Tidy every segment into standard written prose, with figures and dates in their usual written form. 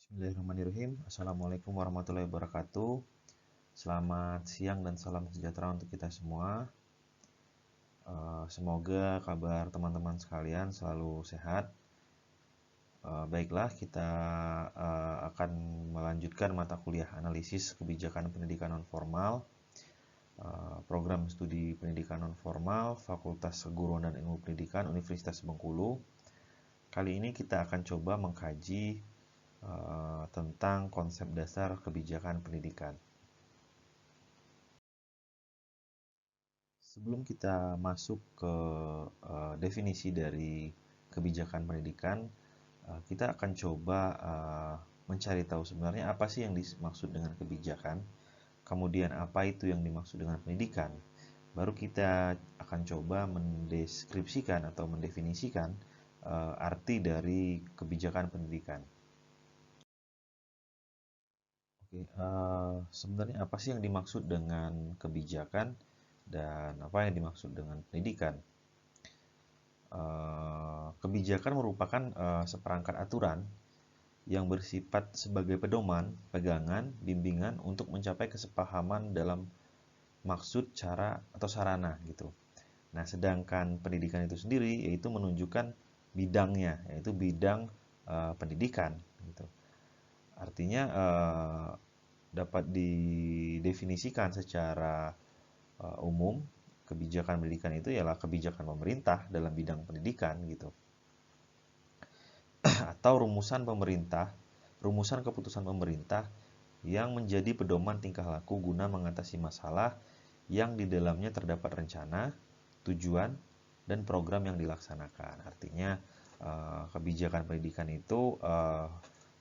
Bismillahirrahmanirrahim. Assalamualaikum warahmatullahi wabarakatuh. Selamat siang dan salam sejahtera untuk kita semua. Semoga kabar teman-teman sekalian selalu sehat. Baiklah, kita akan melanjutkan mata kuliah analisis kebijakan pendidikan nonformal, program studi pendidikan nonformal, Fakultas Keguruan dan Ilmu Pendidikan Universitas Bengkulu. Kali ini kita akan coba mengkaji tentang konsep dasar kebijakan pendidikan. Sebelum kita masuk ke definisi dari kebijakan pendidikan, kita akan coba mencari tahu sebenarnya apa sih yang dimaksud dengan kebijakan, kemudian apa itu yang dimaksud dengan pendidikan. Baru kita akan coba mendeskripsikan atau mendefinisikan arti dari kebijakan pendidikan. Oke, sebenarnya apa sih yang dimaksud dengan kebijakan dan apa yang dimaksud dengan pendidikan? Kebijakan merupakan seperangkat aturan yang bersifat sebagai pedoman, pegangan, bimbingan untuk mencapai kesepahaman dalam maksud, cara, atau sarana gitu. Nah, sedangkan pendidikan itu sendiri yaitu menunjukkan bidangnya, yaitu bidang pendidikan gitu. Artinya dapat didefinisikan secara umum, kebijakan pendidikan itu ialah kebijakan pemerintah dalam bidang pendidikan gitu. Atau rumusan keputusan pemerintah yang menjadi pedoman tingkah laku guna mengatasi masalah yang di dalamnya terdapat rencana, tujuan, dan program yang dilaksanakan. Artinya kebijakan pendidikan itu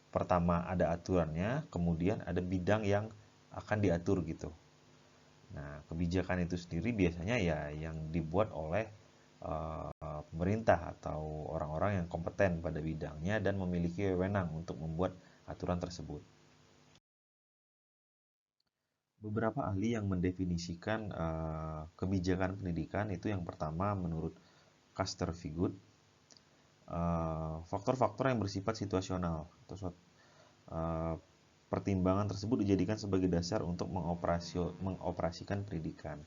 pertama ada aturannya, kemudian ada bidang yang akan diatur gitu. Nah, kebijakan itu sendiri biasanya ya yang dibuat oleh pemerintah atau orang-orang yang kompeten pada bidangnya dan memiliki wewenang untuk membuat aturan tersebut. Beberapa ahli yang mendefinisikan kebijakan pendidikan itu yang pertama menurut Caster-Vigut, faktor-faktor yang bersifat situasional atau pertimbangan tersebut dijadikan sebagai dasar untuk mengoperasikan pendidikan.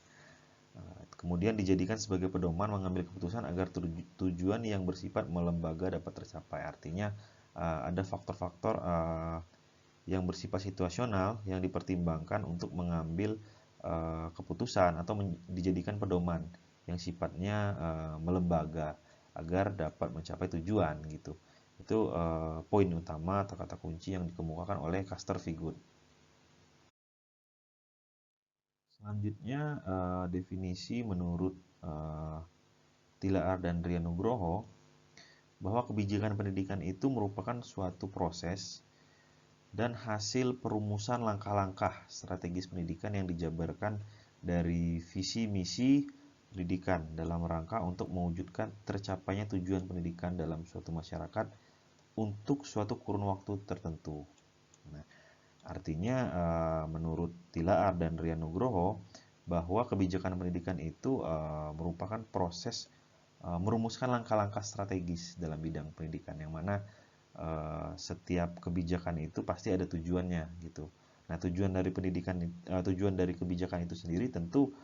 Kemudian dijadikan sebagai pedoman mengambil keputusan agar tujuan yang bersifat melembaga dapat tercapai. Artinya ada faktor-faktor yang bersifat situasional yang dipertimbangkan untuk mengambil keputusan atau dijadikan pedoman yang sifatnya melembaga agar dapat mencapai tujuan gitu. Itu poin utama atau kata kunci yang dikemukakan oleh Caster-Vigut. Selanjutnya definisi menurut Tilaar dan Rian Nugroho bahwa kebijakan pendidikan itu merupakan suatu proses dan hasil perumusan langkah-langkah strategis pendidikan yang dijabarkan dari visi misi pendidikan dalam rangka untuk mewujudkan tercapainya tujuan pendidikan dalam suatu masyarakat untuk suatu kurun waktu tertentu. Nah, artinya menurut Tilaar dan Rian Nugroho bahwa kebijakan pendidikan itu merupakan proses merumuskan langkah-langkah strategis dalam bidang pendidikan yang mana setiap kebijakan itu pasti ada tujuannya gitu. Nah, tujuan dari kebijakan itu sendiri tentu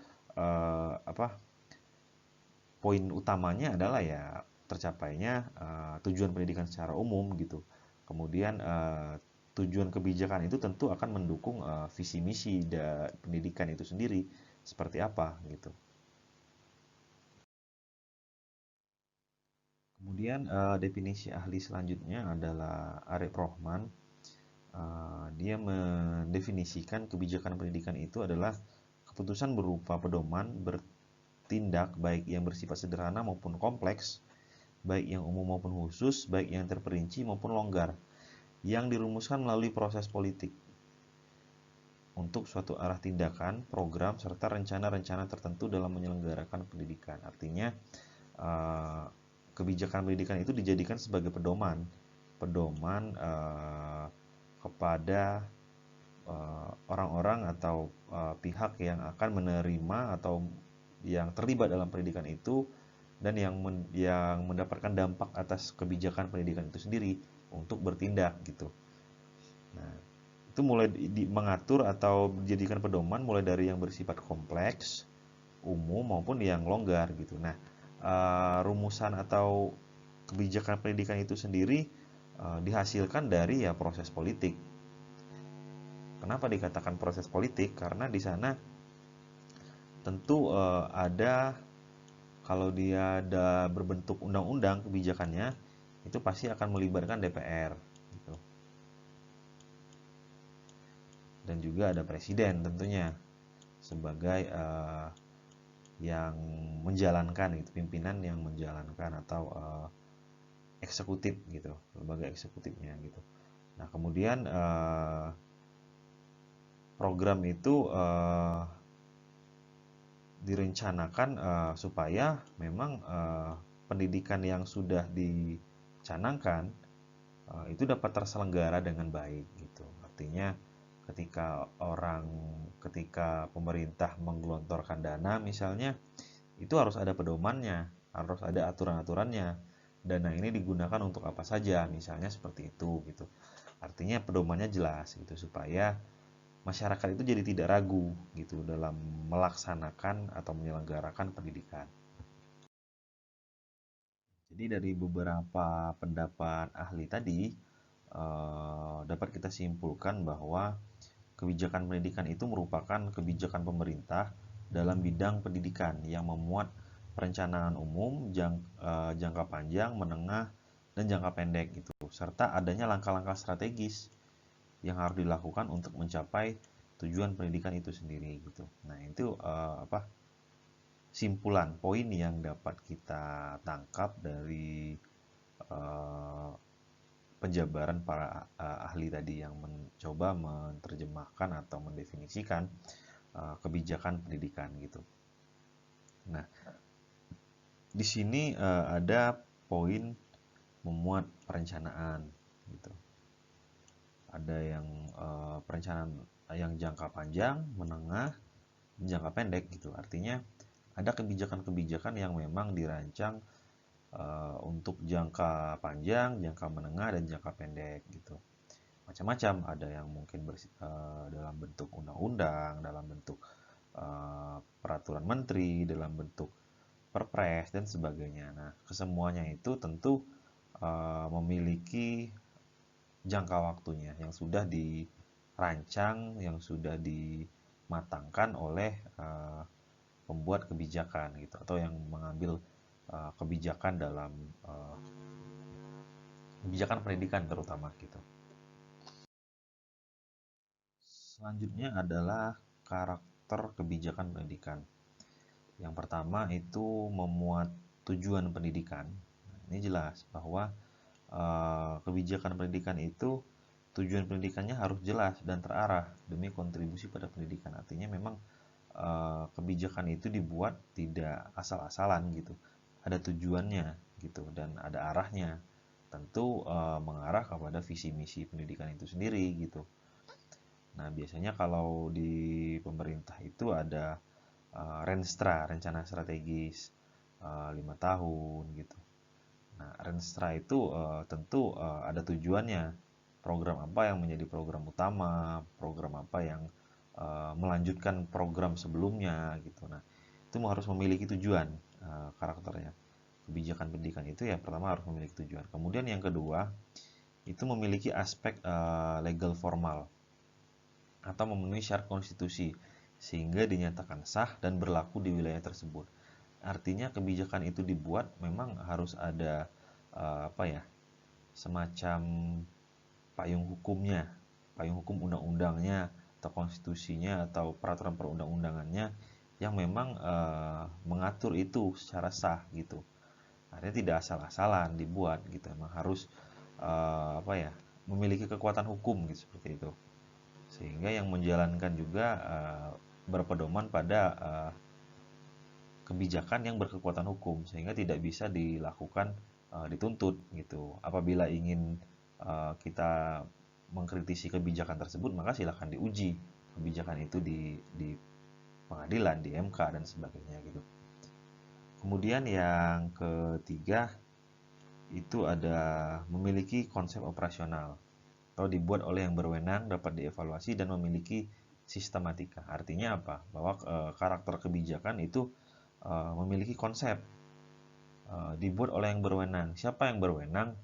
poin utamanya adalah ya tercapainya tujuan pendidikan secara umum gitu. Kemudian tujuan kebijakan itu tentu akan mendukung visi misi pendidikan itu sendiri seperti apa gitu. Kemudian definisi ahli selanjutnya adalah Arif Rohman. Dia mendefinisikan kebijakan pendidikan itu adalah keputusan berupa pedoman bertindak baik yang bersifat sederhana maupun kompleks, baik yang umum maupun khusus, baik yang terperinci maupun longgar, yang dirumuskan melalui proses politik untuk suatu arah tindakan, program, serta rencana-rencana tertentu dalam menyelenggarakan pendidikan. Artinya, kebijakan pendidikan itu dijadikan sebagai pedoman kepada orang-orang atau pihak yang akan menerima atau yang terlibat dalam pendidikan itu dan yang mendapatkan dampak atas kebijakan pendidikan itu sendiri untuk bertindak gitu. Nah, itu mulai mengatur atau dijadikan pedoman mulai dari yang bersifat kompleks, umum maupun yang longgar gitu. Nah, rumusan atau kebijakan pendidikan itu sendiri dihasilkan dari ya proses politik. Kenapa dikatakan proses politik? Karena di sana tentu ada, kalau dia ada berbentuk undang-undang kebijakannya itu pasti akan melibatkan DPR gitu. Dan juga ada presiden tentunya sebagai yang menjalankan gitu, pimpinan yang menjalankan atau eksekutif gitu, lembaga eksekutifnya gitu. Nah, kemudian program itu direncanakan supaya memang pendidikan yang sudah dicanangkan itu dapat terselenggara dengan baik gitu. Artinya ketika pemerintah menggelontorkan dana misalnya, itu harus ada pedomannya, harus ada aturan-aturannya. Dana ini digunakan untuk apa saja, misalnya seperti itu gitu. Artinya pedomannya jelas gitu supaya masyarakat itu jadi tidak ragu gitu dalam melaksanakan atau menyelenggarakan pendidikan. Jadi dari beberapa pendapat ahli tadi dapat kita simpulkan bahwa kebijakan pendidikan itu merupakan kebijakan pemerintah dalam bidang pendidikan yang memuat perencanaan umum, jangka panjang, menengah, dan jangka pendek gitu, serta adanya langkah-langkah strategis yang harus dilakukan untuk mencapai tujuan pendidikan itu sendiri gitu. Nah, itu simpulan poin yang dapat kita tangkap dari uh, penjabaran para ahli tadi yang mencoba menerjemahkan atau mendefinisikan kebijakan pendidikan gitu. Nah, di sini ada poin memuat perencanaan gitu. Ada yang perencanaan yang jangka panjang, menengah, jangka pendek gitu. Artinya ada kebijakan-kebijakan yang memang dirancang untuk jangka panjang, jangka menengah, dan jangka pendek gitu. Macam-macam, ada yang mungkin dalam bentuk undang-undang, dalam bentuk peraturan menteri, dalam bentuk perpres dan sebagainya. Nah, kesemuanya itu tentu memiliki jangka waktunya yang sudah dirancang, yang sudah dimatangkan oleh pembuat kebijakan gitu, atau yang mengambil kebijakan dalam kebijakan pendidikan terutama gitu. Selanjutnya adalah karakter kebijakan pendidikan. Yang pertama itu memuat tujuan pendidikan. Nah, ini jelas bahwa kebijakan pendidikan itu tujuan pendidikannya harus jelas dan terarah demi kontribusi pada pendidikan. Artinya memang kebijakan itu dibuat tidak asal-asalan gitu. Ada tujuannya gitu dan ada arahnya. Tentu mengarah kepada visi misi pendidikan itu sendiri gitu. Nah, biasanya kalau di pemerintah itu ada Renstra, rencana strategis 5 tahun gitu. Nah, Renstra itu tentu ada tujuannya. Program apa yang menjadi program utama, program apa yang melanjutkan program sebelumnya gitu. Nah, itu harus memiliki tujuan karakternya. Kebijakan pendidikan itu ya pertama harus memiliki tujuan. Kemudian yang kedua itu memiliki aspek legal formal atau memenuhi syarat konstitusi sehingga dinyatakan sah dan berlaku di wilayah tersebut. Artinya kebijakan itu dibuat memang harus ada semacam payung hukumnya, payung hukum undang-undangnya atau konstitusinya atau peraturan perundang-undangannya yang memang mengatur itu secara sah gitu. Artinya tidak asal-asalan dibuat gitu, memang harus memiliki kekuatan hukum gitu seperti itu. Sehingga yang menjalankan juga berpedoman pada kebijakan yang berkekuatan hukum sehingga tidak bisa dilakukan dituntut gitu. Apabila ingin kita mengkritisi kebijakan tersebut, maka silahkan diuji kebijakan itu di pengadilan, di MK dan sebagainya gitu. Kemudian yang ketiga itu ada memiliki konsep operasional. atau dibuat oleh yang berwenang, dapat dievaluasi dan memiliki sistematika. Artinya apa? Bahwa karakter kebijakan itu memiliki konsep, dibuat oleh yang berwenang. Siapa yang berwenang?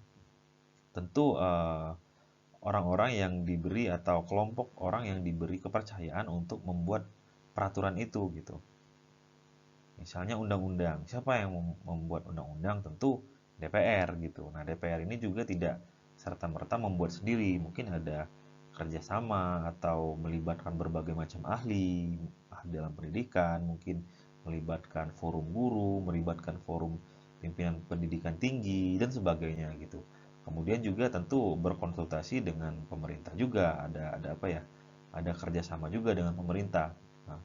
Tentu orang-orang yang diberi atau kelompok orang yang diberi kepercayaan untuk membuat peraturan itu gitu. Misalnya undang-undang, siapa yang membuat undang-undang? Tentu DPR gitu. Nah, DPR ini juga tidak serta-merta membuat sendiri, mungkin ada kerjasama atau melibatkan berbagai macam ahli dalam pendidikan, mungkin melibatkan forum guru, melibatkan forum pimpinan pendidikan tinggi dan sebagainya gitu. Kemudian juga tentu berkonsultasi dengan pemerintah juga, ada apa ya? Ada kerjasama juga dengan pemerintah. Nah,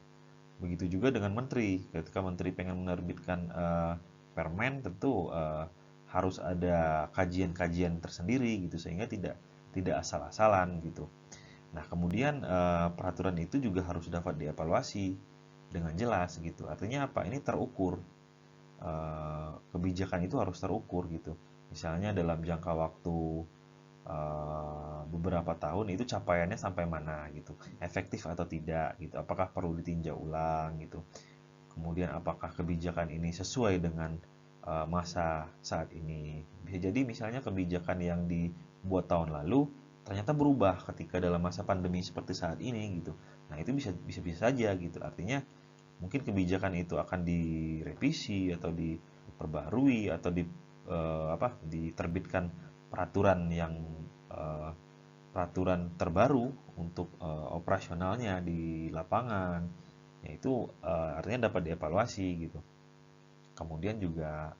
begitu juga dengan menteri. Ketika menteri pengen menerbitkan permen, tentu harus ada kajian-kajian tersendiri gitu sehingga tidak asal-asalan gitu. Nah, kemudian peraturan itu juga harus dapat dievaluasi dengan jelas gitu. Artinya apa? Ini terukur. Kebijakan itu harus terukur gitu. Misalnya dalam jangka waktu beberapa tahun itu capaiannya sampai mana gitu, efektif atau tidak gitu, apakah perlu ditinjau ulang gitu, kemudian apakah kebijakan ini sesuai dengan masa saat ini. Bisa jadi misalnya kebijakan yang dibuat tahun lalu ternyata berubah ketika dalam masa pandemi seperti saat ini gitu. Nah, itu bisa bisa bisa saja gitu. Artinya mungkin kebijakan itu akan direvisi atau diperbarui atau diterbitkan peraturan yang eh, peraturan terbaru untuk operasionalnya di lapangan, yaitu artinya dapat dievaluasi gitu. Kemudian juga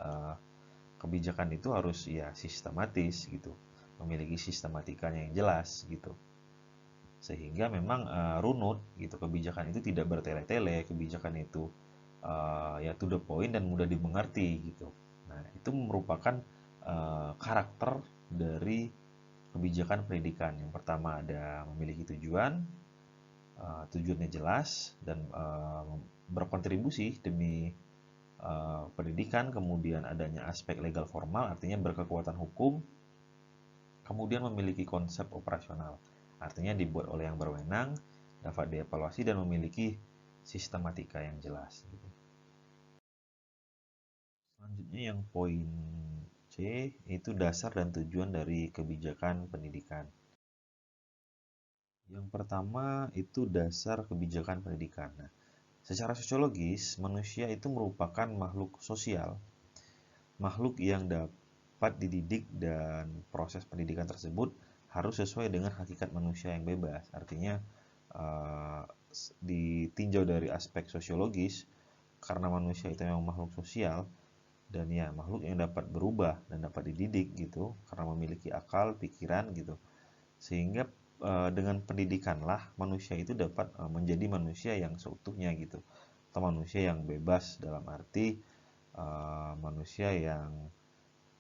kebijakan itu harus ya sistematis gitu, memiliki sistematikanya yang jelas gitu, sehingga memang runut gitu, kebijakan itu tidak bertele-tele, kebijakan itu ya to the point dan mudah dimengerti gitu. Nah, itu merupakan karakter dari kebijakan pendidikan. Yang pertama ada memiliki tujuan, tujuannya jelas dan berkontribusi demi pendidikan, kemudian adanya aspek legal formal, artinya berkekuatan hukum, kemudian memiliki konsep operasional, artinya dibuat oleh yang berwenang, dapat dievaluasi dan memiliki sistematika yang jelas. Selanjutnya yang poin C itu dasar dan tujuan dari kebijakan pendidikan. Yang pertama itu dasar kebijakan pendidikan. Nah, secara sosiologis, manusia itu merupakan makhluk sosial, makhluk yang dapat dididik dan proses pendidikan tersebut harus sesuai dengan hakikat manusia yang bebas. Artinya eh, ditinjau dari aspek sosiologis, karena manusia itu memang makhluk sosial dan ya makhluk yang dapat berubah dan dapat dididik gitu karena memiliki akal, pikiran gitu. Sehingga dengan pendidikanlah manusia itu dapat menjadi manusia yang seutuhnya gitu. Atau manusia yang bebas dalam arti manusia yang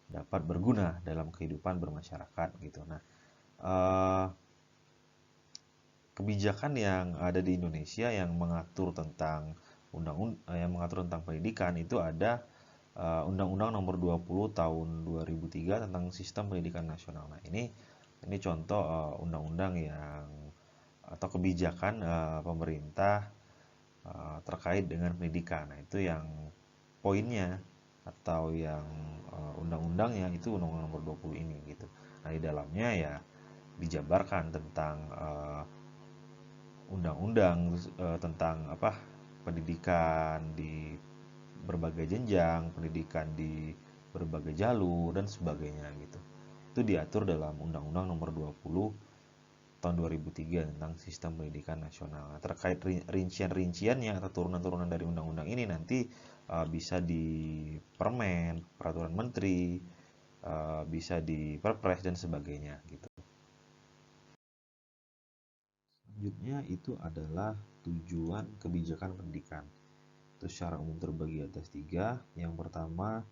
dapat berguna dalam kehidupan bermasyarakat gitu. Nah, eh, kebijakan yang ada di Indonesia yang mengatur tentang yang mengatur tentang pendidikan itu ada Undang-Undang Nomor 20 Tahun 2003 tentang Sistem Pendidikan Nasional. Nah, ini contoh undang-undang yang atau kebijakan pemerintah terkait dengan pendidikan. Nah, itu yang poinnya atau yang undang-undangnya itu Undang-Undang Nomor 20 ini gitu. Nah, di dalamnya ya dijabarkan tentang undang-undang tentang apa pendidikan di berbagai jenjang, pendidikan di berbagai jalur dan sebagainya gitu. Itu diatur dalam Undang-Undang Nomor 20 Tahun 2003 tentang Sistem Pendidikan Nasional. Nah, terkait rincian-rinciannya atau turunan-turunan dari undang-undang ini nanti bisa di Permen, Peraturan Menteri, bisa di Perpres dan sebagainya gitu. Selanjutnya itu adalah tujuan kebijakan pendidikan. Itu secara umum terbagi atas tiga. Yang pertama,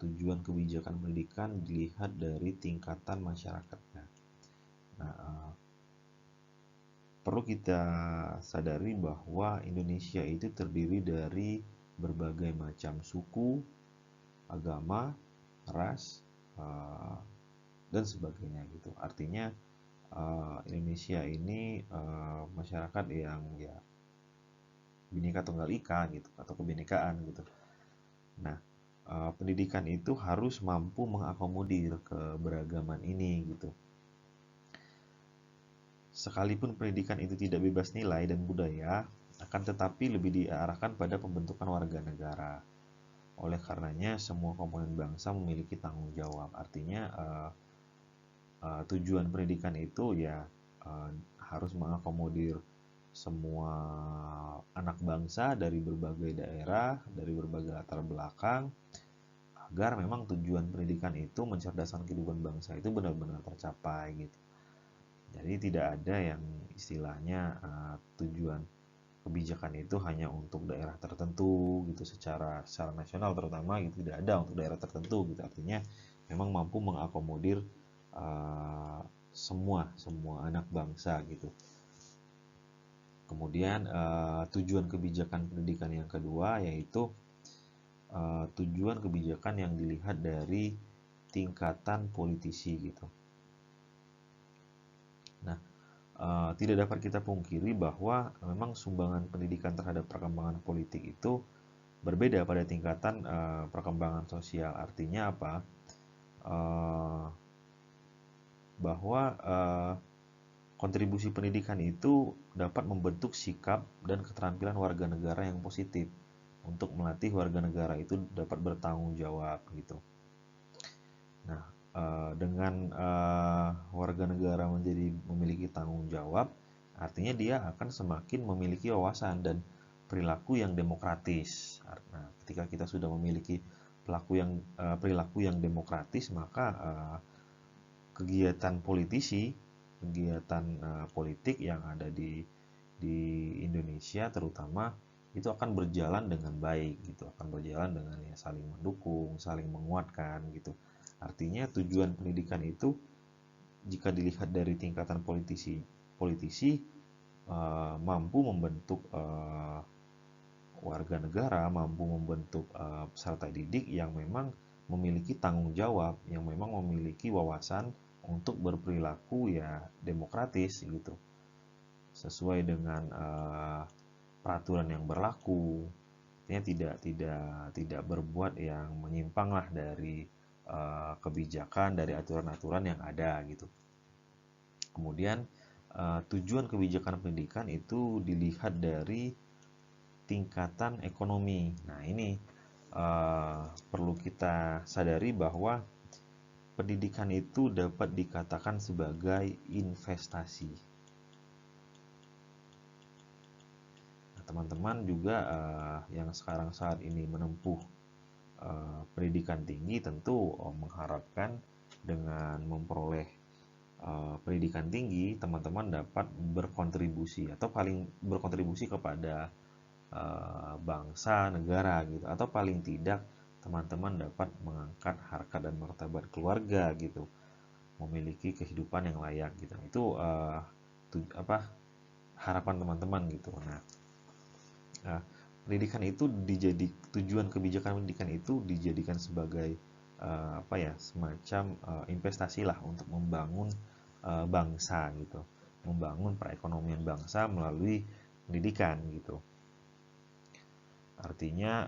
tujuan kebijakan pendidikan dilihat dari tingkatan masyarakatnya. Nah, perlu kita sadari bahwa Indonesia itu terdiri dari berbagai macam suku, agama, ras, dan sebagainya gitu. Artinya Indonesia ini masyarakat yang ya Bhinneka Tunggal Ika gitu atau kebinekaan gitu. Nah, pendidikan itu harus mampu mengakomodir keberagaman ini gitu. Sekalipun pendidikan itu tidak bebas nilai dan budaya, akan tetapi lebih diarahkan pada pembentukan warga negara. Oleh karenanya, semua komponen bangsa memiliki tanggung jawab. Artinya, tujuan pendidikan itu ya harus mengakomodir semua anak bangsa dari berbagai daerah, dari berbagai latar belakang, agar memang tujuan pendidikan itu mencerdaskan kehidupan bangsa itu benar-benar tercapai gitu. Jadi tidak ada yang istilahnya tujuan kebijakan itu hanya untuk daerah tertentu gitu secara nasional terutama gitu, tidak ada untuk daerah tertentu gitu. Artinya memang mampu mengakomodir uh, semua anak bangsa gitu. Kemudian tujuan kebijakan pendidikan yang kedua yaitu tujuan kebijakan yang dilihat dari tingkatan politisi gitu. Nah, tidak dapat kita pungkiri bahwa memang sumbangan pendidikan terhadap perkembangan politik itu berbeda pada tingkatan perkembangan sosial. Artinya apa? Bahwa kontribusi pendidikan itu dapat membentuk sikap dan keterampilan warga negara yang positif untuk melatih warga negara itu dapat bertanggung jawab gitu. Nah, dengan warga negara memiliki tanggung jawab, artinya dia akan semakin memiliki wawasan dan perilaku yang demokratis. Nah, ketika kita sudah memiliki perilaku yang demokratis, maka kegiatan politisi, kegiatan politik yang ada di Indonesia terutama itu akan berjalan dengan baik gitu, akan berjalan dengan ya saling mendukung, saling menguatkan gitu. Artinya tujuan pendidikan itu jika dilihat dari tingkatan politisi mampu membentuk warga negara, mampu membentuk peserta didik yang memang memiliki tanggung jawab, yang memang memiliki wawasan untuk berperilaku ya demokratis gitu, sesuai dengan peraturan yang berlaku. Artinya tidak berbuat yang menyimpang lah dari kebijakan, dari aturan-aturan yang ada gitu. Kemudian tujuan kebijakan pendidikan itu dilihat dari tingkatan ekonomi. Nah, ini perlu kita sadari bahwa pendidikan itu dapat dikatakan sebagai investasi. Nah, teman-teman juga yang sekarang saat ini menempuh pendidikan tinggi tentu mengharapkan dengan memperoleh pendidikan tinggi, teman-teman dapat berkontribusi atau paling berkontribusi kepada bangsa, negara gitu, atau paling tidak teman-teman dapat mengangkat harkat dan martabat keluarga gitu, memiliki kehidupan yang layak gitu. Itu harapan teman-teman gitu. Nah, pendidikan itu tujuan kebijakan pendidikan itu dijadikan sebagai semacam investasi lah untuk membangun bangsa gitu, membangun perekonomian bangsa melalui pendidikan gitu. Artinya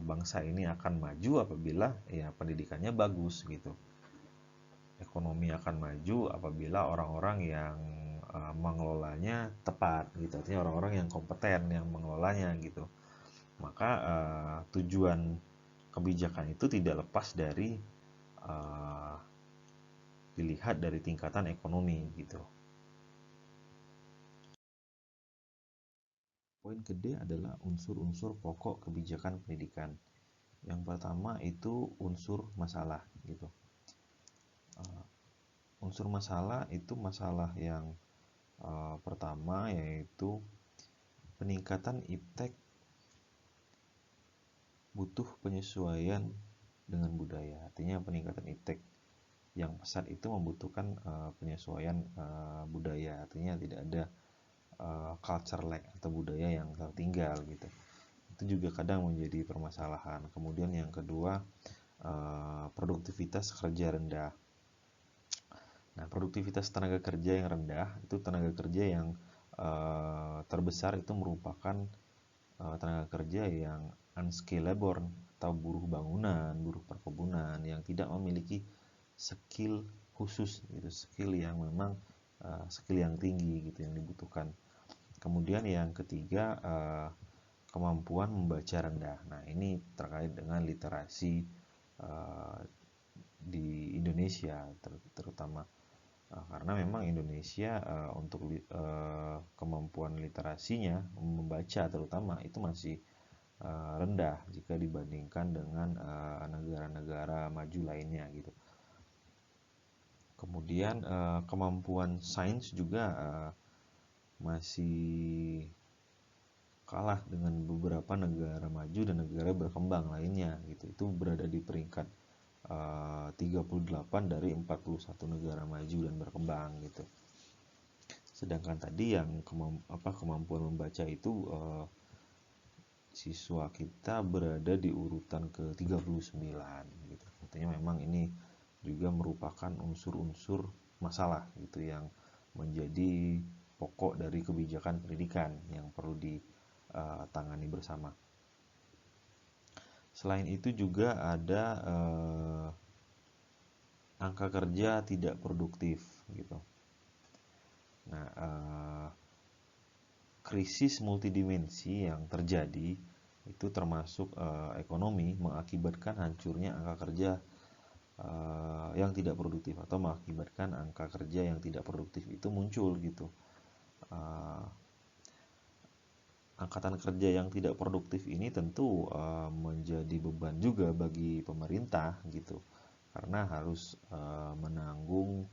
bangsa ini akan maju apabila ya pendidikannya bagus gitu. Ekonomi akan maju apabila orang-orang yang mengelolanya tepat gitu. Artinya orang-orang yang kompeten yang mengelolanya gitu. Maka tujuan kebijakan itu tidak lepas dari dilihat dari tingkatan ekonomi gitu. Poin kedua adalah unsur-unsur pokok kebijakan pendidikan. Yang pertama itu unsur masalah gitu. Unsur masalah itu masalah yang pertama yaitu peningkatan iptek butuh penyesuaian dengan budaya. Artinya peningkatan iptek yang pesat itu membutuhkan penyesuaian budaya. Artinya tidak ada culture lag atau budaya yang tertinggal gitu. Itu juga kadang menjadi permasalahan. Kemudian yang kedua produktivitas kerja rendah. Nah, produktivitas tenaga kerja yang rendah itu tenaga kerja yang terbesar itu merupakan tenaga kerja yang unskilled labor atau buruh bangunan, buruh perkebunan yang tidak memiliki skill khusus gitu, skill yang memang skill yang tinggi gitu yang dibutuhkan. Kemudian yang ketiga, kemampuan membaca rendah. Nah, ini terkait dengan literasi di Indonesia terutama. Karena memang Indonesia untuk kemampuan literasinya membaca terutama itu masih rendah jika dibandingkan dengan negara-negara maju lainnya gitu. Kemudian kemampuan sains juga masih kalah dengan beberapa negara maju dan negara berkembang lainnya gitu. Itu berada di peringkat 38 dari 41 negara maju dan berkembang gitu. Sedangkan tadi yang kemampuan membaca itu siswa kita berada di urutan ke-39 gitu. Artinya memang ini juga merupakan unsur-unsur masalah gitu yang menjadi pokok dari kebijakan pendidikan yang perlu ditangani bersama. Selain itu juga ada angka kerja tidak produktif gitu. Nah, krisis multidimensi yang terjadi itu termasuk ekonomi mengakibatkan hancurnya angka kerja yang tidak produktif atau mengakibatkan angka kerja yang tidak produktif itu muncul gitu. Angkatan kerja yang tidak produktif ini tentu menjadi beban juga bagi pemerintah gitu, karena harus menanggung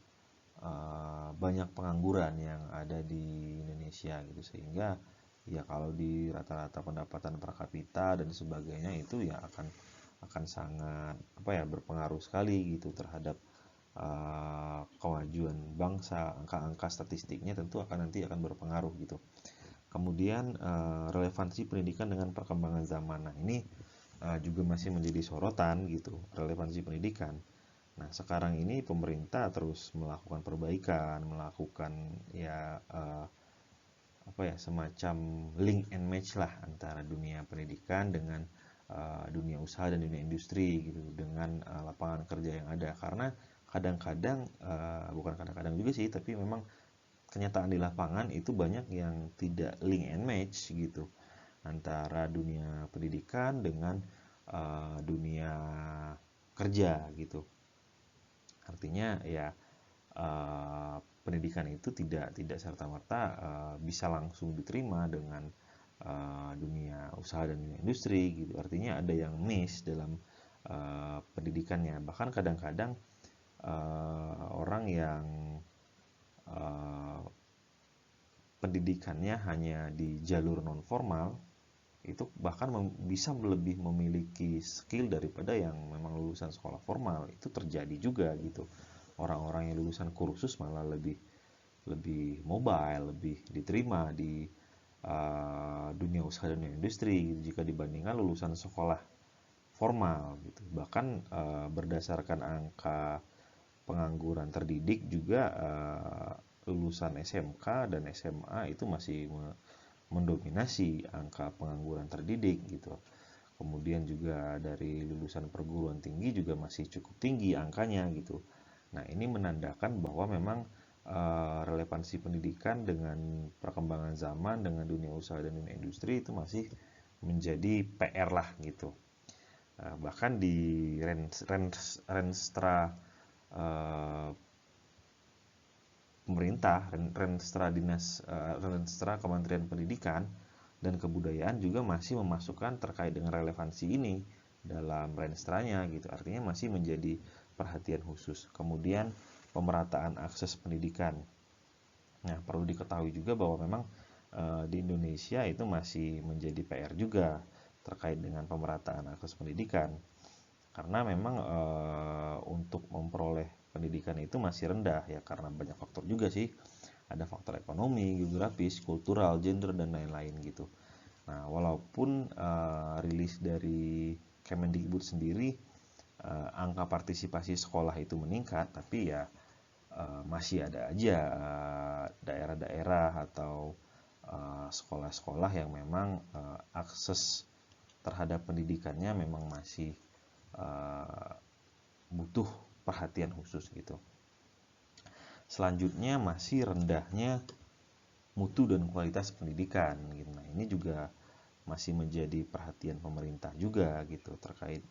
banyak pengangguran yang ada di Indonesia gitu, sehingga ya kalau di rata-rata pendapatan per kapita dan sebagainya itu ya akan sangat berpengaruh sekali gitu terhadap kemajuan bangsa. Angka-angka statistiknya tentu nanti akan berpengaruh gitu. Kemudian relevansi pendidikan dengan perkembangan zaman. Nah, ini juga masih menjadi sorotan gitu, relevansi pendidikan. Nah, sekarang ini pemerintah terus melakukan perbaikan, melakukan semacam link and match lah antara dunia pendidikan dengan dunia usaha dan dunia industri gitu, dengan lapangan kerja yang ada. Karena kadang-kadang bukan kadang-kadang juga sih, tapi memang kenyataan di lapangan itu banyak yang tidak link and match gitu antara dunia pendidikan dengan dunia kerja gitu. Artinya ya pendidikan itu tidak serta-merta bisa langsung diterima dengan dunia usaha dan dunia industri gitu. Artinya ada yang miss dalam pendidikannya. Bahkan kadang-kadang orang yang pendidikannya hanya di jalur non formal itu bahkan bisa lebih memiliki skill daripada yang memang lulusan sekolah formal. Itu terjadi juga gitu. Orang-orang yang lulusan kursus malah lebih mobile, lebih diterima di dunia usaha dan dunia industri gitu, jika dibandingkan lulusan sekolah formal gitu. Bahkan berdasarkan angka pengangguran terdidik juga lulusan SMK dan SMA itu masih mendominasi angka pengangguran terdidik gitu. Kemudian juga dari lulusan perguruan tinggi juga masih cukup tinggi angkanya gitu. Nah, ini menandakan bahwa memang relevansi pendidikan dengan perkembangan zaman, dengan dunia usaha dan dunia industri itu masih menjadi PR lah gitu. Bahkan di Renstra pemerintah, Renstra Kementerian Pendidikan dan Kebudayaan juga masih memasukkan terkait dengan relevansi ini dalam renstranya gitu. Artinya masih menjadi perhatian khusus. Kemudian pemerataan akses pendidikan. Nah, perlu diketahui juga bahwa memang di Indonesia itu masih menjadi PR juga terkait dengan pemerataan akses pendidikan. Karena memang untuk memperoleh pendidikan itu masih rendah ya, karena banyak faktor juga sih. Ada faktor ekonomi, geografis, kultural, gender dan lain-lain gitu. Nah, walaupun rilis dari Kemendikbud sendiri angka partisipasi sekolah itu meningkat, tapi ya masih ada aja daerah-daerah atau sekolah-sekolah yang memang akses terhadap pendidikannya memang masih butuh perhatian khusus gitu. Selanjutnya masih rendahnya mutu dan kualitas pendidikan gitu. Nah, ini juga masih menjadi perhatian pemerintah juga gitu terkait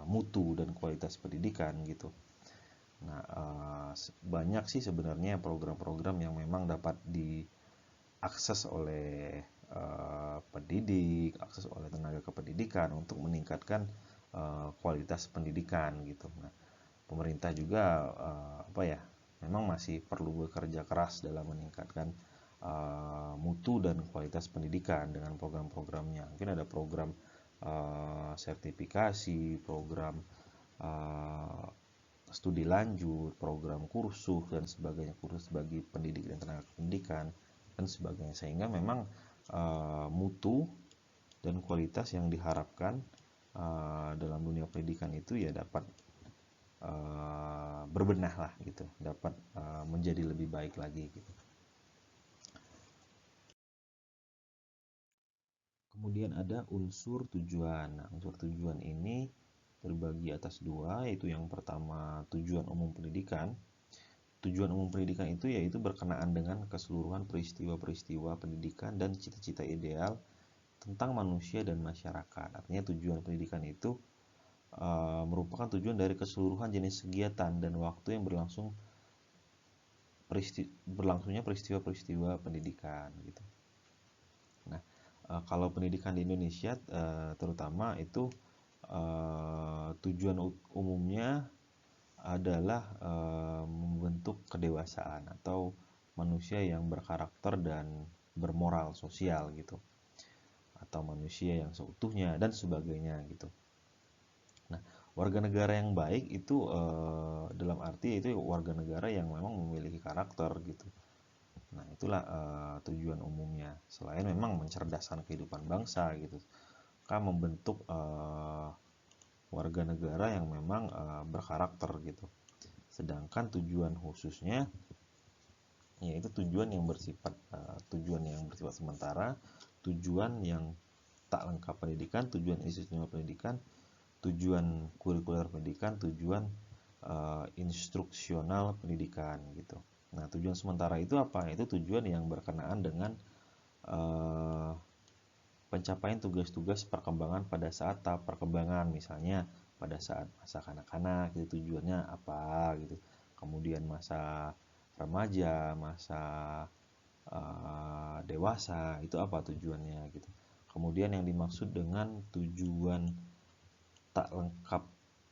mutu dan kualitas pendidikan gitu. Nah, banyak sih sebenarnya program-program yang memang dapat diakses oleh pendidik, akses oleh tenaga kependidikan untuk meningkatkan kualitas pendidikan gitu. Nah, pemerintah juga memang masih perlu bekerja keras dalam meningkatkan mutu dan kualitas pendidikan dengan program-programnya. Mungkin ada program sertifikasi, program studi lanjut, program kursus dan sebagainya, kursus bagi pendidik dan tenaga pendidikan dan sebagainya, sehingga memang mutu dan kualitas yang diharapkan dalam dunia pendidikan itu ya dapat berbenah lah gitu, dapat menjadi lebih baik lagi gitu. Kemudian ada unsur tujuan. Nah, unsur tujuan ini terbagi atas dua, yaitu yang pertama tujuan umum pendidikan. Tujuan umum pendidikan itu yaitu berkenaan dengan keseluruhan peristiwa-peristiwa pendidikan dan cita-cita ideal tentang manusia dan masyarakat. Artinya tujuan pendidikan itu merupakan tujuan dari keseluruhan jenis kegiatan dan waktu yang berlangsungnya peristiwa-peristiwa pendidikan gitu. Nah, kalau pendidikan di Indonesia terutama itu tujuan umumnya adalah membentuk kedewasaan atau manusia yang berkarakter dan bermoral sosial gitu, atau manusia yang seutuhnya dan sebagainya gitu. Nah, warga negara yang baik itu dalam arti itu warga negara yang memang memiliki karakter gitu. Nah, itulah tujuan umumnya. Selain memang mencerdaskan kehidupan bangsa gitu, kan membentuk warga negara yang memang berkarakter gitu. Sedangkan tujuan khususnya yaitu tujuan yang bersifat sementara, tujuan yang tak lengkap pendidikan, tujuan institusional pendidikan, tujuan kurikuler pendidikan, tujuan instruksional pendidikan gitu. Nah, tujuan sementara itu apa? Itu tujuan yang berkenaan dengan pencapaian tugas-tugas perkembangan pada saat tahap perkembangan, misalnya pada saat masa kanak-kanak itu tujuannya apa gitu. Kemudian masa remaja, masa dewasa itu apa tujuannya gitu. Kemudian yang dimaksud dengan tujuan tak lengkap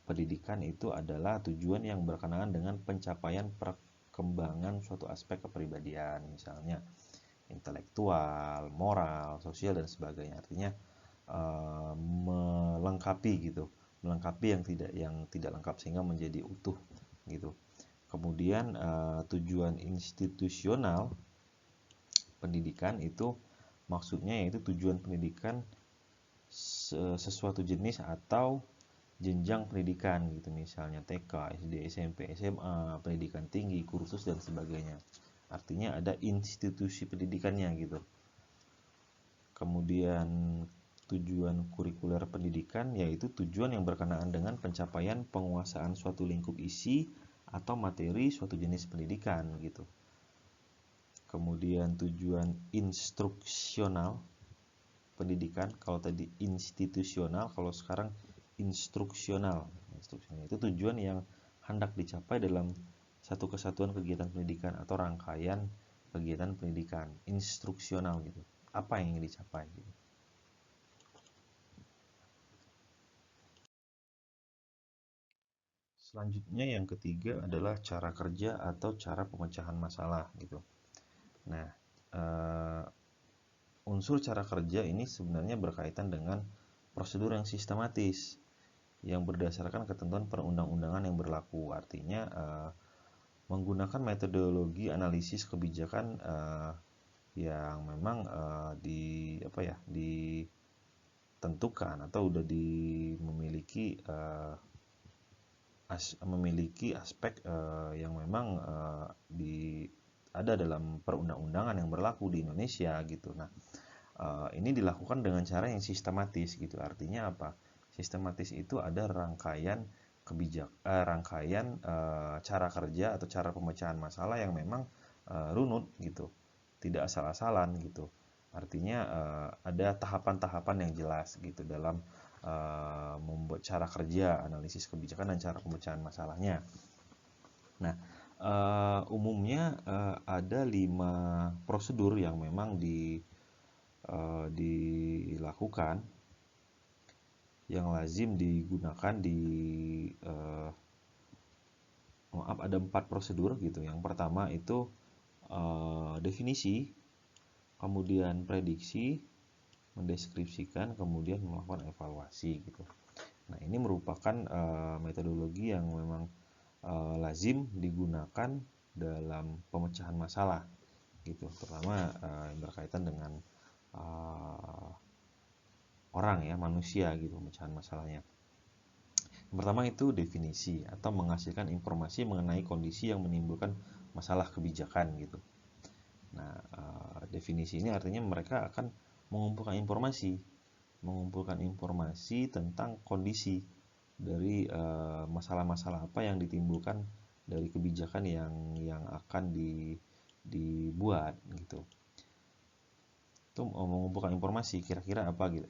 pendidikan itu adalah tujuan yang berkenaan dengan pencapaian perkembangan suatu aspek kepribadian, misalnya intelektual, moral, sosial dan sebagainya. Artinya melengkapi gitu, melengkapi yang tidak lengkap sehingga menjadi utuh gitu. Kemudian tujuan institusional pendidikan itu maksudnya yaitu tujuan pendidikan sesuatu jenis atau jenjang pendidikan gitu, misalnya TK, SD, SMP, SMA, pendidikan tinggi, kursus dan sebagainya. Artinya ada institusi pendidikannya gitu. Kemudian tujuan kurikuler pendidikan yaitu tujuan yang berkenaan dengan pencapaian penguasaan suatu lingkup isi atau materi suatu jenis pendidikan gitu. Kemudian tujuan instruksional pendidikan, kalau tadi institusional, kalau sekarang instruksional. Instruksional itu tujuan yang hendak dicapai dalam satu kesatuan kegiatan pendidikan atau rangkaian kegiatan pendidikan. Instruksional gitu. Apa yang ingin dicapai gitu. Selanjutnya yang ketiga adalah cara kerja atau cara pemecahan masalah gitu. Nah, unsur cara kerja ini sebenarnya berkaitan dengan prosedur yang sistematis yang berdasarkan ketentuan perundang-undangan yang berlaku. Artinya menggunakan metodologi analisis kebijakan yang memang ditentukan atau udah memiliki memiliki aspek yang memang ada dalam perundang-undangan yang berlaku di Indonesia gitu. Nah, ini dilakukan dengan cara yang sistematis gitu. Artinya apa? Sistematis itu ada rangkaian rangkaian cara kerja atau cara pemecahan masalah yang memang runut gitu, tidak asal-asalan gitu. Artinya ada tahapan-tahapan yang jelas gitu dalam membuat cara kerja, analisis kebijakan dan cara pemecahan masalahnya. Nah, umumnya ada 5 prosedur yang memang dilakukan, yang lazim digunakan ada 4 prosedur gitu. Yang pertama itu definisi, kemudian prediksi, mendeskripsikan, kemudian melakukan evaluasi gitu. Nah, ini merupakan metodologi yang memang lazim digunakan dalam pemecahan masalah gitu, terutama yang berkaitan dengan orang ya, manusia gitu, pemecahan masalahnya. Yang pertama itu definisi atau menghasilkan informasi mengenai kondisi yang menimbulkan masalah kebijakan gitu. Nah, definisi ini artinya mereka akan mengumpulkan informasi tentang kondisi dari masalah-masalah apa yang ditimbulkan dari kebijakan yang akan dibuat gitu. Itu mengumpulkan informasi kira-kira apa gitu,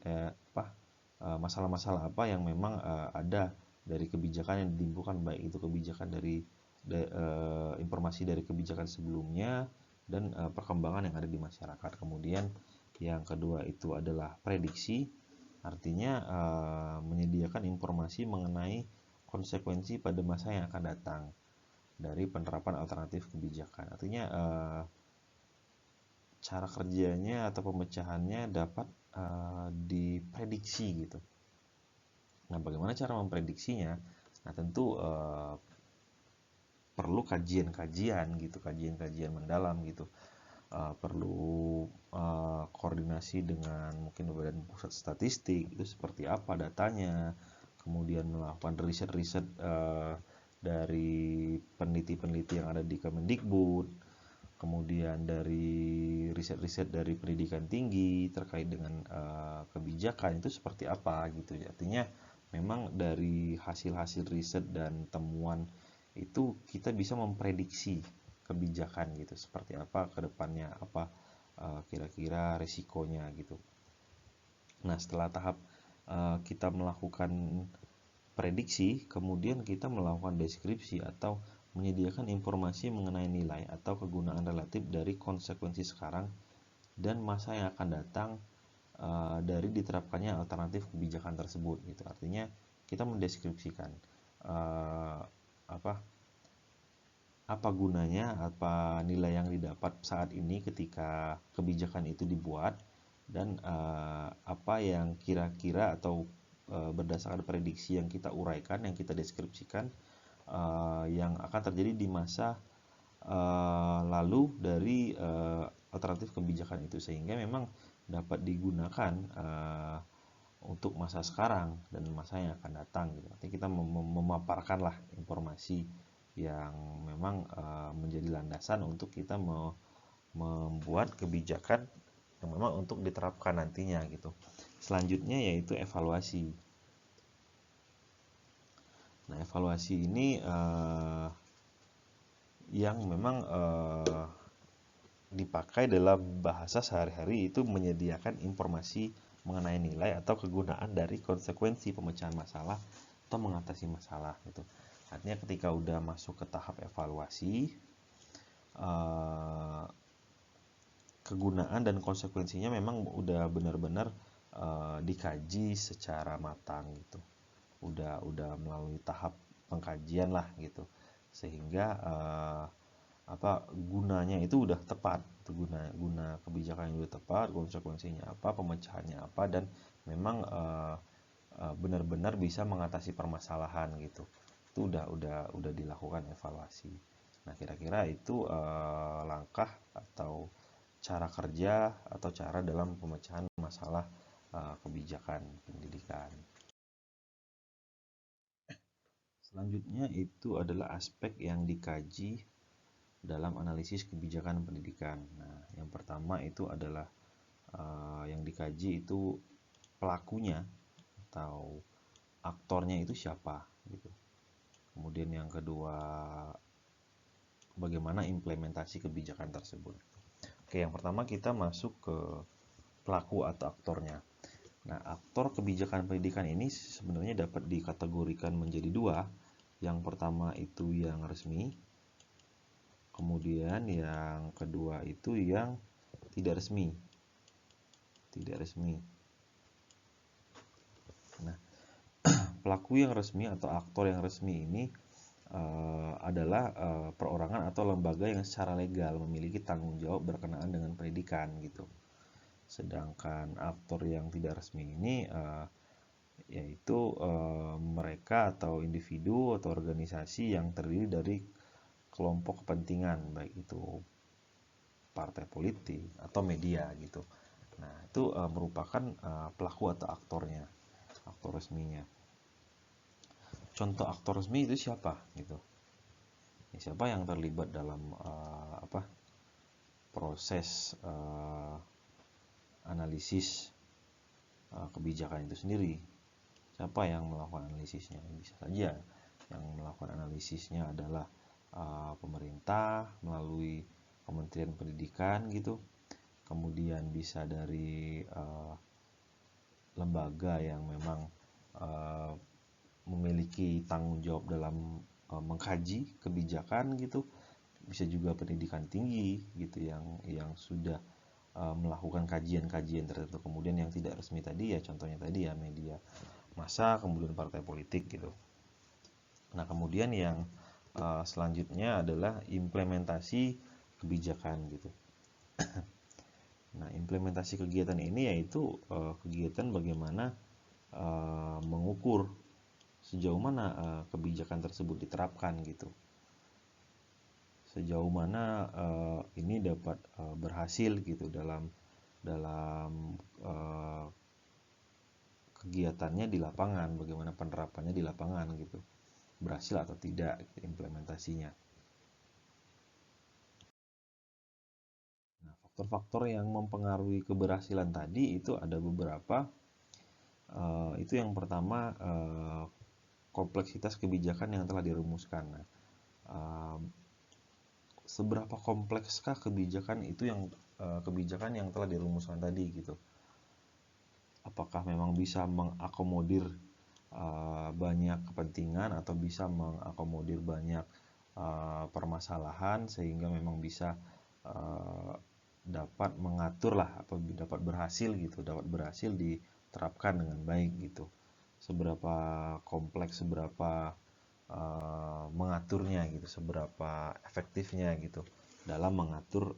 masalah-masalah apa yang memang ada dari kebijakan yang ditimbulkan, baik itu kebijakan dari informasi dari kebijakan sebelumnya dan perkembangan yang ada di masyarakat. Kemudian yang kedua itu adalah prediksi, artinya menyediakan informasi mengenai konsekuensi pada masa yang akan datang dari penerapan alternatif kebijakan. Artinya cara kerjanya atau pemecahannya dapat diprediksi gitu. Nah, bagaimana cara memprediksinya? Nah, tentu perlu kajian-kajian gitu, kajian-kajian mendalam gitu. Perlu koordinasi dengan mungkin Badan Pusat Statistik, itu seperti apa datanya, kemudian melakukan riset-riset dari peneliti-peneliti yang ada di Kemendikbud, kemudian dari riset-riset dari pendidikan tinggi terkait dengan kebijakan itu seperti apa gitu. Artinya memang dari hasil-hasil riset dan temuan itu kita bisa memprediksi kebijakan gitu, seperti apa ke depannya, apa kira-kira resikonya gitu. Nah, setelah tahap kita melakukan prediksi, kemudian kita melakukan deskripsi atau menyediakan informasi mengenai nilai atau kegunaan relatif dari konsekuensi sekarang dan masa yang akan datang dari diterapkannya alternatif kebijakan tersebut gitu. Artinya kita mendeskripsikan apa gunanya, apa nilai yang didapat saat ini ketika kebijakan itu dibuat, dan apa yang kira-kira atau berdasarkan prediksi yang kita uraikan, yang kita deskripsikan, yang akan terjadi di masa lalu dari alternatif kebijakan itu, sehingga memang dapat digunakan untuk masa sekarang dan masa yang akan datang gitu. Artinya kita memaparkanlah informasi yang memang menjadi landasan untuk kita membuat kebijakan yang memang untuk diterapkan nantinya gitu. Selanjutnya yaitu evaluasi. Nah, evaluasi ini yang memang dipakai dalam bahasa sehari-hari itu menyediakan informasi mengenai nilai atau kegunaan dari konsekuensi pemecahan masalah atau mengatasi masalah gitu. Artinya ketika udah masuk ke tahap evaluasi, kegunaan dan konsekuensinya memang udah benar-benar dikaji secara matang gitu. Udah melalui tahap pengkajian lah gitu, sehingga gunanya itu udah tepat, guna kebijakan yang udah tepat, konsekuensinya apa, pemecahannya apa, dan memang benar-benar bisa mengatasi permasalahan gitu. Itu udah dilakukan evaluasi. Nah, kira-kira itu langkah atau cara kerja atau cara dalam pemecahan masalah kebijakan pendidikan. Selanjutnya itu adalah aspek yang dikaji dalam analisis kebijakan pendidikan. Nah, yang pertama itu adalah yang dikaji itu pelakunya atau aktornya itu siapa gitu. Kemudian yang kedua, bagaimana implementasi kebijakan tersebut. Oke, yang pertama kita masuk ke pelaku atau aktornya. Nah, aktor kebijakan pendidikan ini sebenarnya dapat dikategorikan menjadi dua. Yang pertama itu yang resmi, kemudian yang kedua itu yang tidak resmi. Tidak resmi. Nah, pelaku yang resmi atau aktor yang resmi ini adalah perorangan atau lembaga yang secara legal memiliki tanggung jawab berkenaan dengan pendidikan gitu. Sedangkan aktor yang tidak resmi ini yaitu mereka atau individu atau organisasi yang terdiri dari kelompok kepentingan, baik itu partai politik atau media gitu. Nah, itu merupakan pelaku atau aktornya, aktor resminya. Contoh aktor resmi itu siapa gitu? Siapa yang terlibat dalam proses analisis kebijakan itu sendiri? Siapa yang melakukan analisisnya? Bisa saja yang melakukan analisisnya adalah pemerintah melalui Kementerian Pendidikan gitu. Kemudian bisa dari lembaga yang memang memiliki tanggung jawab dalam mengkaji kebijakan gitu. Bisa juga pendidikan tinggi gitu yang sudah melakukan kajian-kajian tertentu. Kemudian yang tidak resmi tadi ya contohnya tadi ya media massa, kemudian partai politik gitu. Nah, kemudian yang selanjutnya adalah implementasi kebijakan gitu. Nah, implementasi kegiatan ini yaitu kegiatan bagaimana mengukur sejauh mana kebijakan tersebut diterapkan gitu. Sejauh mana ini dapat berhasil gitu dalam kegiatannya di lapangan, bagaimana penerapannya di lapangan gitu, berhasil atau tidak gitu, implementasinya. Nah, faktor-faktor yang mempengaruhi keberhasilan tadi itu ada beberapa. Itu yang pertama kompleksitas kebijakan yang telah dirumuskan. Nah, seberapa komplekskah kebijakan itu kebijakan yang telah dirumuskan tadi gitu? Apakah memang bisa mengakomodir banyak kepentingan atau bisa mengakomodir banyak permasalahan sehingga memang bisa dapat mengatur lah atau dapat berhasil gitu, dapat berhasil diterapkan dengan baik gitu. Seberapa kompleks, seberapa mengaturnya gitu, seberapa efektifnya gitu dalam mengatur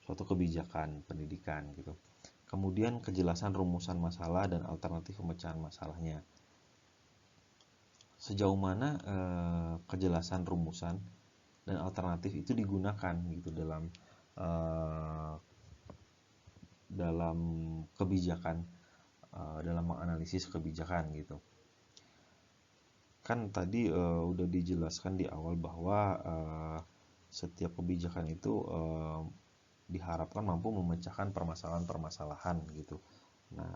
suatu kebijakan pendidikan gitu. Kemudian kejelasan rumusan masalah dan alternatif pemecahan masalahnya. Sejauh mana kejelasan rumusan dan alternatif itu digunakan gitu dalam kebijakan, dalam menganalisis kebijakan gitu. Kan tadi udah dijelaskan di awal bahwa setiap kebijakan itu diharapkan mampu memecahkan permasalahan-permasalahan gitu. Nah,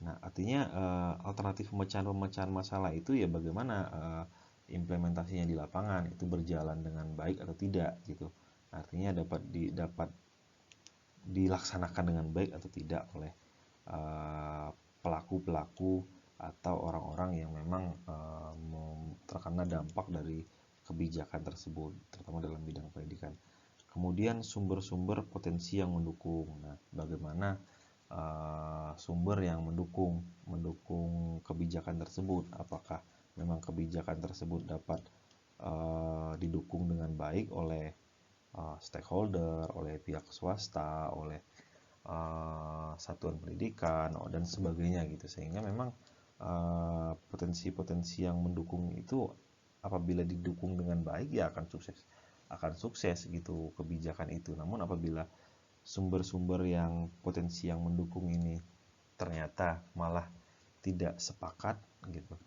nah artinya alternatif pemecahan masalah itu ya bagaimana implementasinya di lapangan itu berjalan dengan baik atau tidak gitu. Artinya dapat dilaksanakan dengan baik atau tidak oleh pelaku-pelaku atau orang-orang yang memang terkena dampak dari kebijakan tersebut, terutama dalam bidang pendidikan. Kemudian sumber-sumber potensi yang mendukung. Nah, bagaimana sumber yang mendukung kebijakan tersebut? Apakah memang kebijakan tersebut dapat didukung dengan baik oleh stakeholder, oleh pihak swasta, oleh satuan pendidikan dan sebagainya gitu, sehingga memang potensi-potensi yang mendukung itu apabila didukung dengan baik ya akan sukses gitu kebijakan itu. Namun apabila sumber-sumber yang potensi yang mendukung ini ternyata malah tidak sepakat gitu,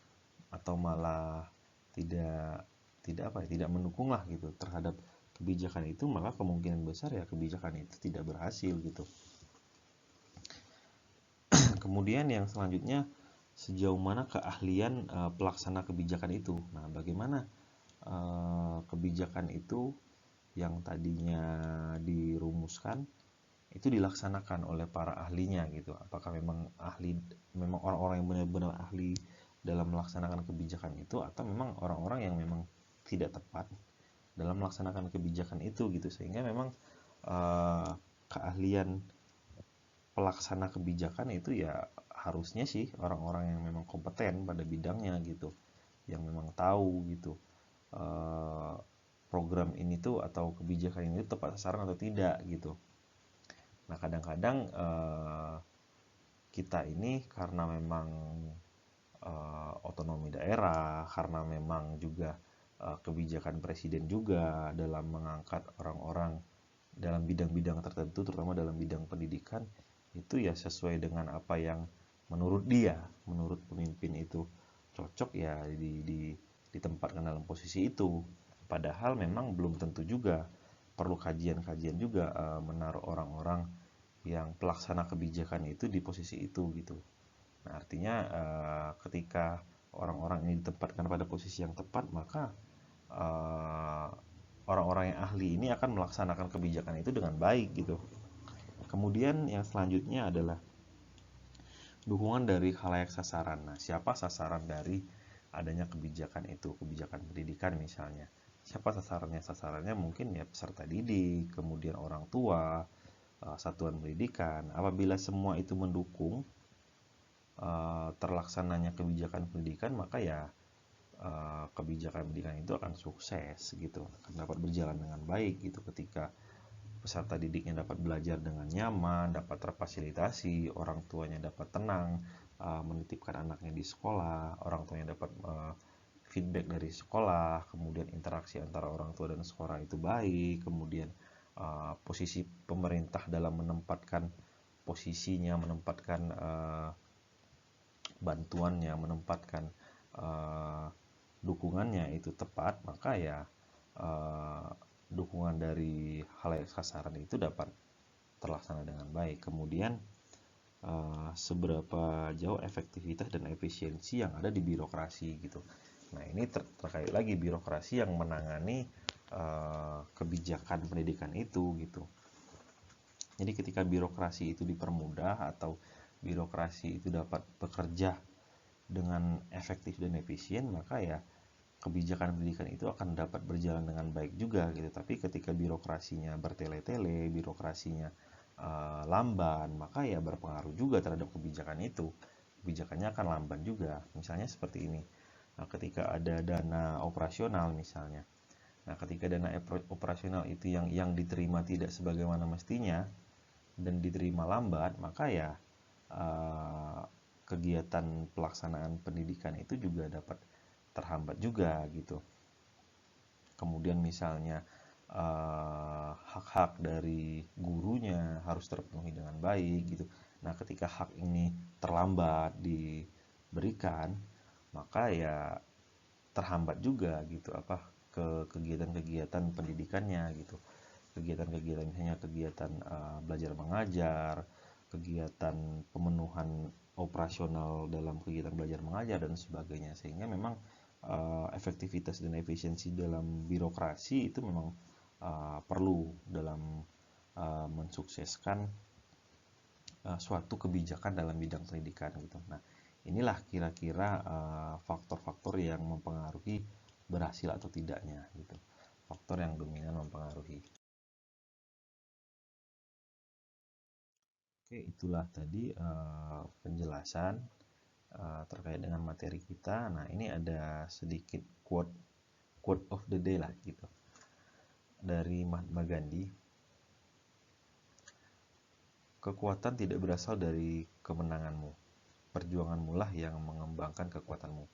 atau malah tidak tidak mendukung lah gitu terhadap kebijakan itu, maka kemungkinan besar ya kebijakan itu tidak berhasil gitu. Kemudian yang selanjutnya, sejauh mana keahlian pelaksana kebijakan itu. Nah, bagaimana kebijakan itu yang tadinya dirumuskan itu dilaksanakan oleh para ahlinya gitu. Apakah memang orang-orang yang benar-benar ahli dalam melaksanakan kebijakan itu, atau memang orang-orang yang memang tidak tepat dalam melaksanakan kebijakan itu gitu, sehingga memang keahlian pelaksana kebijakan itu ya harusnya sih orang-orang yang memang kompeten pada bidangnya gitu, yang memang tahu gitu program ini tuh atau kebijakan ini tepat sasaran atau tidak gitu. Nah, kadang-kadang kita ini karena memang otonomi daerah, karena memang juga kebijakan presiden juga dalam mengangkat orang-orang dalam bidang-bidang tertentu, terutama dalam bidang pendidikan, itu ya sesuai dengan apa yang menurut dia, menurut pemimpin itu cocok ya ditempatkan dalam posisi itu. Padahal memang belum tentu juga, perlu kajian-kajian juga menaruh orang-orang yang pelaksana kebijakan itu di posisi itu gitu. Nah, artinya ketika orang-orang ini ditempatkan pada posisi yang tepat, maka orang-orang yang ahli ini akan melaksanakan kebijakan itu dengan baik gitu. Kemudian yang selanjutnya adalah dukungan dari khalayak sasaran. Nah, siapa sasaran dari adanya kebijakan itu, kebijakan pendidikan misalnya. Siapa sasarannya? Sasarannya mungkin ya peserta didik, kemudian orang tua, satuan pendidikan. Apabila semua itu mendukung terlaksananya kebijakan pendidikan, maka ya kebijakan pendidikan itu akan sukses gitu, akan dapat berjalan dengan baik gitu. Ketika peserta didiknya dapat belajar dengan nyaman, dapat terfasilitasi, orang tuanya dapat tenang menitipkan anaknya di sekolah, orang tuanya dapat feedback dari sekolah, kemudian interaksi antara orang tua dan sekolah itu baik, kemudian posisi pemerintah dalam menempatkan posisinya, menempatkan bantuannya, menempatkan dukungannya itu tepat, maka ya dukungan dari khalayak sasaran itu dapat terlaksana dengan baik. Kemudian seberapa jauh efektivitas dan efisiensi yang ada di birokrasi gitu. Nah, ini terkait lagi birokrasi yang menangani kebijakan pendidikan itu gitu. Jadi ketika birokrasi itu dipermudah atau birokrasi itu dapat bekerja dengan efektif dan efisien, maka ya kebijakan pendidikan itu akan dapat berjalan dengan baik juga gitu. Tapi ketika birokrasinya bertele-tele, birokrasinya lamban, maka ya berpengaruh juga terhadap kebijakan itu. Kebijakannya akan lamban juga. Misalnya seperti ini. Nah, ketika ada dana operasional misalnya. Nah, ketika dana operasional itu yang diterima tidak sebagaimana mestinya dan diterima lambat, maka ya kegiatan pelaksanaan pendidikan itu juga dapat terhambat juga gitu. Kemudian misalnya hak-hak dari gurunya harus terpenuhi dengan baik gitu. Nah, ketika hak ini terlambat diberikan, maka ya terhambat juga gitu ke kegiatan-kegiatan pendidikannya gitu. Kegiatan-kegiatan misalnya kegiatan belajar mengajar, kegiatan pemenuhan operasional dalam kegiatan belajar mengajar dan sebagainya, sehingga memang efektivitas dan efisiensi dalam birokrasi itu memang perlu dalam mensukseskan suatu kebijakan dalam bidang pendidikan gitu. Nah, inilah kira-kira faktor-faktor yang mempengaruhi berhasil atau tidaknya gitu. Faktor yang dominan mempengaruhi. Oke, itulah tadi penjelasan terkait dengan materi kita. Nah, ini ada sedikit quote of the day lah gitu dari Mahatma Gandhi. Kekuatan tidak berasal dari kemenanganmu. Perjuanganmu lah yang mengembangkan kekuatanmu.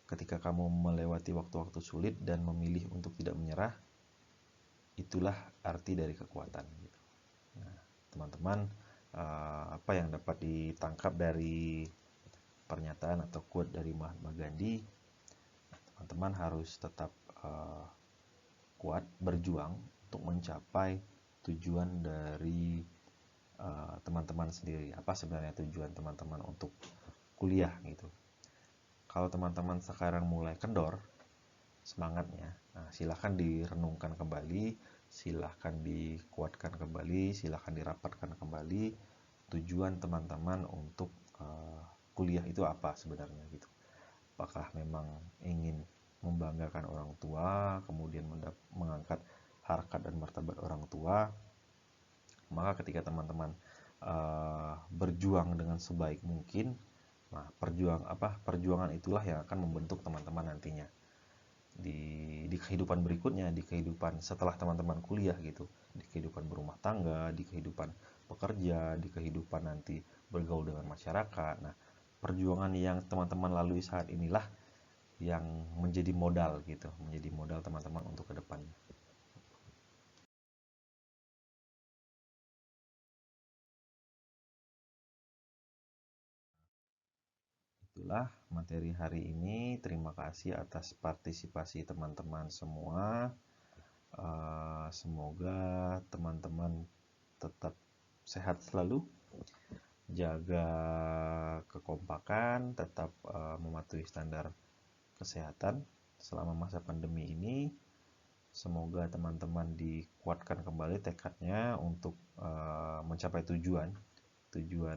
Ketika kamu melewati waktu-waktu sulit dan memilih untuk tidak menyerah, itulah arti dari kekuatan. Gitu. Nah, teman-teman, apa yang dapat ditangkap dari pernyataan atau quote dari Mahatma Gandhi, teman-teman harus tetap kuat berjuang untuk mencapai tujuan dari teman-teman sendiri. Apa sebenarnya tujuan teman-teman untuk kuliah gitu. Kalau teman-teman sekarang mulai kendor semangatnya, nah, silahkan direnungkan kembali, silahkan dikuatkan kembali, silahkan dirapatkan kembali tujuan teman-teman untuk kuliah itu apa sebenarnya gitu. Apakah memang ingin membanggakan orang tua, kemudian mengangkat harkat dan martabat orang tua? Maka ketika teman-teman berjuang dengan sebaik mungkin, nah perjuangan itulah yang akan membentuk teman-teman nantinya di kehidupan berikutnya, di kehidupan setelah teman-teman kuliah gitu, di kehidupan berumah tangga, di kehidupan pekerja, di kehidupan nanti bergaul dengan masyarakat. Nah, perjuangan yang teman-teman lalui saat inilah yang menjadi modal gitu, menjadi modal teman-teman untuk ke depannya. Itulah materi hari ini. Terima kasih atas partisipasi teman-teman semua. Semoga teman-teman tetap sehat selalu, jaga kekompakan, tetap mematuhi standar kesehatan selama masa pandemi ini. Semoga teman-teman dikuatkan kembali tekadnya untuk mencapai tujuan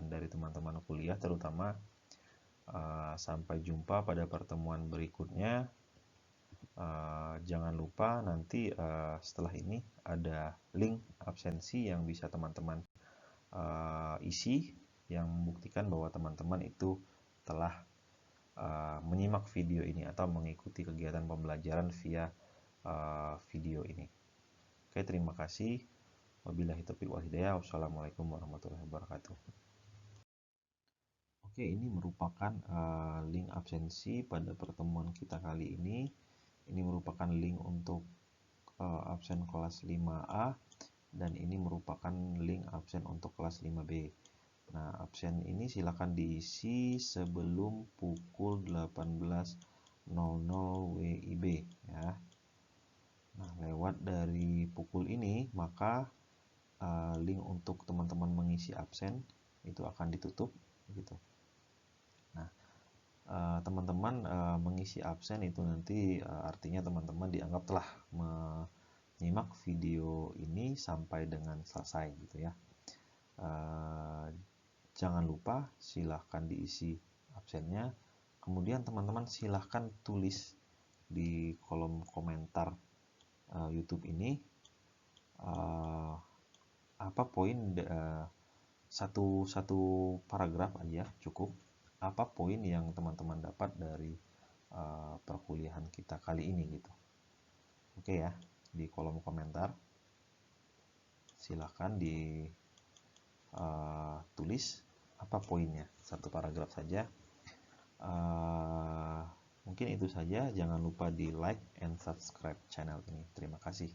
dari teman-teman kuliah, terutama sampai jumpa pada pertemuan berikutnya. Jangan lupa nanti setelah ini ada link absensi yang bisa teman-teman isi, yang membuktikan bahwa teman-teman itu telah menyimak video ini atau mengikuti kegiatan pembelajaran via video ini. Oke, terima kasih. Wabillahi taufiq wal hidayah. Wassalamualaikum warahmatullahi wabarakatuh. Oke, ini merupakan link absensi pada pertemuan kita kali ini. Ini merupakan link untuk absen kelas 5A, dan ini merupakan link absen untuk kelas 5B. Nah, absen ini silakan diisi sebelum pukul 18.00 WIB ya. Nah, lewat dari pukul ini maka link untuk teman-teman mengisi absen itu akan ditutup gitu. Nah, teman-teman mengisi absen itu nanti artinya teman-teman dianggap telah menyimak video ini sampai dengan selesai gitu ya. Jangan lupa silahkan diisi absennya, kemudian teman-teman silahkan tulis di kolom komentar YouTube ini apa poin satu paragraf aja cukup, apa poin yang teman-teman dapat dari perkuliahan kita kali ini gitu. Oke ya, di kolom komentar silahkan tulis apa poinnya, satu paragraf saja. Mungkin itu saja, jangan lupa di like and subscribe channel ini. Terima kasih.